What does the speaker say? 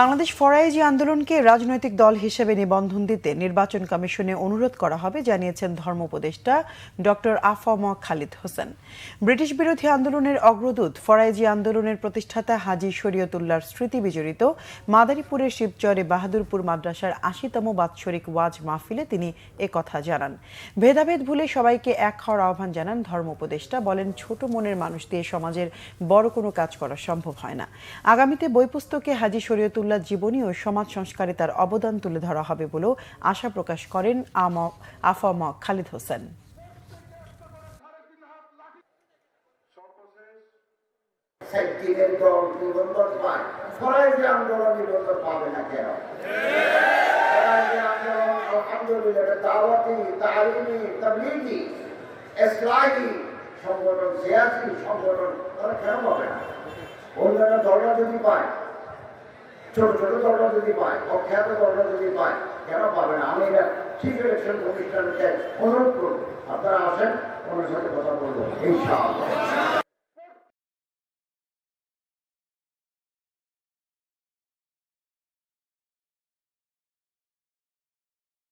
বাংলাদেশ ফরাইজি আন্দোলনকে রাজনৈতিক দল হিসেবে নিবন্ধন দিতে নির্বাচন কমিশনে অনুরোধ করা হবে জানিয়েছেন ধর্ম উপদেষ্টা ডক্টর আফম খালিদ হোসেন। ব্রিটিশ বিরোধী আন্দোলনের অগ্রদূত ফরাইজি আন্দোলনের প্রতিষ্ঠাতা হাজী শরীয়তুল্লাহর স্মৃতি বিজড়িত মাদারীপুরের শিবচরে বাহাদুরপুর মাদ্রাসার ৮০তম বাৎসরিক ওয়াজ মাহফিলে তিনি একথা জানান। ভেদাভেদ ভুলে সবাইকে এক হওয়ার আহ্বান জানান ধর্ম উপদেষ্টা। বলেন, ছোট মনের মানুষ দিয়ে সমাজের বড় কোনো কাজ করা সম্ভব হয় না। আগামীতে বই পুস্তকে হাজী শরীয়তুল্লাহ জীবনী ও সমাজ সংস্কারে তার অবদান তুলে ধরা হবে বলেও আশা প্রকাশ করেন আফম খালিদ হোসেন। সংগঠন সিয়াসি সংগঠন তারা কেন পাবে না? অন্যান্য দলরা যদি পায়, ছোট ছোট দলরা যদি পায়, অখ্যাত দলরা যদি পায়, কেন পাবে না? আমি এটা চিফ ইলেকশন কমিশনকে অনুরোধ করবো, আপনারা আসেন, ওনার সাথে কথা বলবো ইনশাআল্লাহ।